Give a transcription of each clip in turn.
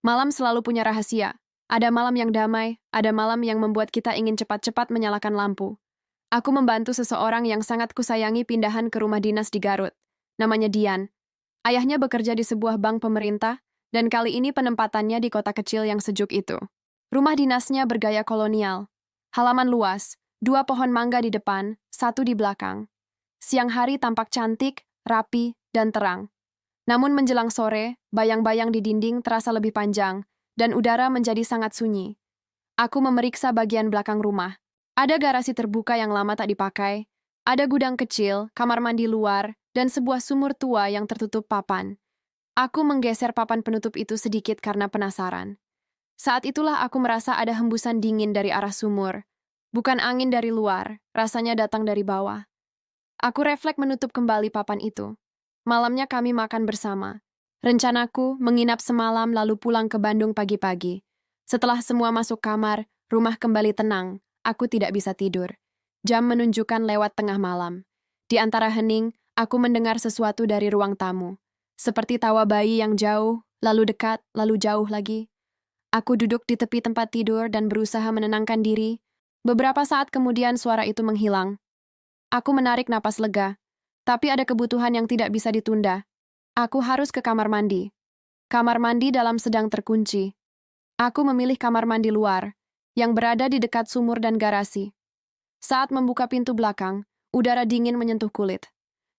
Malam selalu punya rahasia. Ada malam yang damai, ada malam yang membuat kita ingin cepat-cepat menyalakan lampu. Aku membantu seseorang yang sangat kusayangi pindahan ke rumah dinas di Garut. Namanya Dian. Ayahnya bekerja di sebuah bank pemerintah, dan kali ini penempatannya di kota kecil yang sejuk itu. Rumah dinasnya bergaya kolonial. Halaman luas, 2 pohon mangga di depan, 1 di belakang. Siang hari tampak cantik, rapi, dan terang. Namun menjelang sore, bayang-bayang di dinding terasa lebih panjang, dan udara menjadi sangat sunyi. Aku memeriksa bagian belakang rumah. Ada garasi terbuka yang lama tak dipakai, ada gudang kecil, kamar mandi luar, dan sebuah sumur tua yang tertutup papan. Aku menggeser papan penutup itu sedikit karena penasaran. Saat itulah aku merasa ada hembusan dingin dari arah sumur. Bukan angin dari luar, rasanya datang dari bawah. Aku refleks menutup kembali papan itu. Malamnya kami makan bersama. Rencanaku menginap semalam lalu pulang ke Bandung pagi-pagi. Setelah semua masuk kamar, rumah kembali tenang. Aku tidak bisa tidur. Jam menunjukkan lewat tengah malam. Di antara hening, aku mendengar sesuatu dari ruang tamu. Seperti tawa bayi yang jauh, lalu dekat, lalu jauh lagi. Aku duduk di tepi tempat tidur dan berusaha menenangkan diri. Beberapa saat kemudian suara itu menghilang. Aku menarik napas lega. Tapi ada kebutuhan yang tidak bisa ditunda. Aku harus ke kamar mandi. Kamar mandi dalam sedang terkunci. Aku memilih kamar mandi luar, yang berada di dekat sumur dan garasi. Saat membuka pintu belakang, udara dingin menyentuh kulit.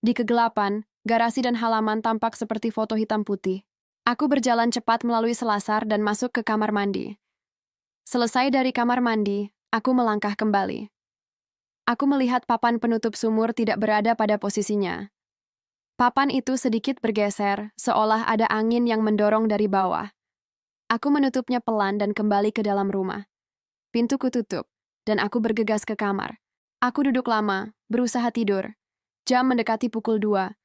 Di kegelapan, garasi dan halaman tampak seperti foto hitam putih. Aku berjalan cepat melalui selasar dan masuk ke kamar mandi. Selesai dari kamar mandi, aku melangkah kembali. Aku melihat papan penutup sumur tidak berada pada posisinya. Papan itu sedikit bergeser, seolah ada angin yang mendorong dari bawah. Aku menutupnya pelan dan kembali ke dalam rumah. Pintu kututup, dan aku bergegas ke kamar. Aku duduk lama, berusaha tidur. Jam mendekati pukul 2.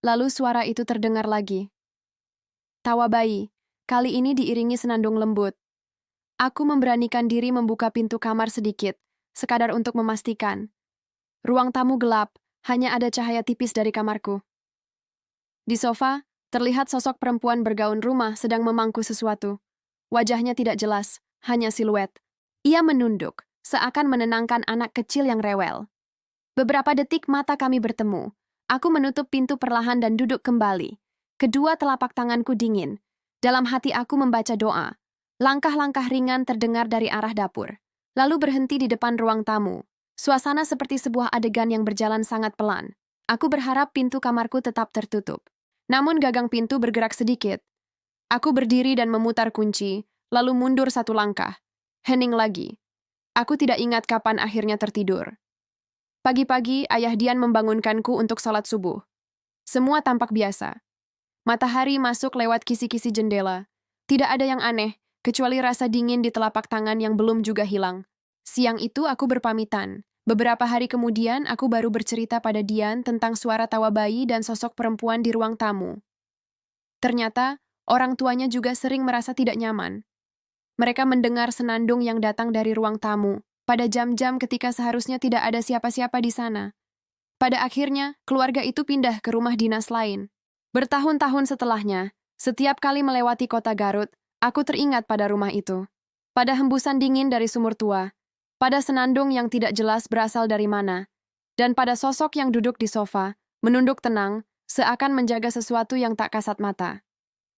Lalu suara itu terdengar lagi. Tawa bayi, kali ini diiringi senandung lembut. Aku memberanikan diri membuka pintu kamar sedikit, sekadar untuk memastikan. Ruang tamu gelap, hanya ada cahaya tipis dari kamarku. Di sofa, terlihat sosok perempuan bergaun rumah sedang memangku sesuatu. Wajahnya tidak jelas, hanya siluet. Ia menunduk, seakan menenangkan anak kecil yang rewel. Beberapa detik mata kami bertemu. Aku menutup pintu perlahan dan duduk kembali. Kedua telapak tanganku dingin. Dalam hati aku membaca doa. Langkah-langkah ringan terdengar dari arah dapur. Lalu berhenti di depan ruang tamu. Suasana seperti sebuah adegan yang berjalan sangat pelan. Aku berharap pintu kamarku tetap tertutup. Namun gagang pintu bergerak sedikit. Aku berdiri dan memutar kunci, lalu mundur 1 langkah. Hening lagi. Aku tidak ingat kapan akhirnya tertidur. Pagi-pagi, ayah Dian membangunkanku untuk salat subuh. Semua tampak biasa. Matahari masuk lewat kisi-kisi jendela. Tidak ada yang aneh, kecuali rasa dingin di telapak tangan yang belum juga hilang. Siang itu aku berpamitan. Beberapa hari kemudian, aku baru bercerita pada Dian tentang suara tawa bayi dan sosok perempuan di ruang tamu. Ternyata, orang tuanya juga sering merasa tidak nyaman. Mereka mendengar senandung yang datang dari ruang tamu, pada jam-jam ketika seharusnya tidak ada siapa-siapa di sana. Pada akhirnya, keluarga itu pindah ke rumah dinas lain. Bertahun-tahun setelahnya, setiap kali melewati kota Garut, aku teringat pada rumah itu. Pada hembusan dingin dari sumur tua, pada senandung yang tidak jelas berasal dari mana, dan pada sosok yang duduk di sofa, menunduk tenang, seakan menjaga sesuatu yang tak kasat mata.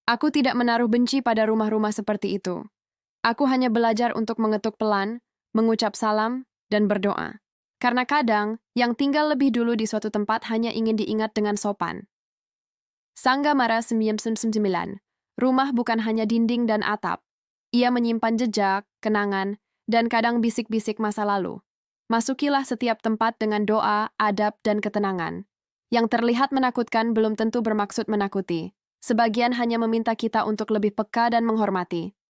Aku tidak menaruh benci pada rumah-rumah seperti itu. Aku hanya belajar untuk mengetuk pelan, mengucap salam, dan berdoa. Karena kadang, yang tinggal lebih dulu di suatu tempat hanya ingin diingat dengan sopan. Sanggamara 999. Rumah bukan hanya dinding dan atap. Ia menyimpan jejak, kenangan, dan kadang bisik-bisik masa lalu. Masukilah setiap tempat dengan doa, adab, dan ketenangan. Yang terlihat menakutkan belum tentu bermaksud menakuti. Sebagian hanya meminta kita untuk lebih peka dan menghormati.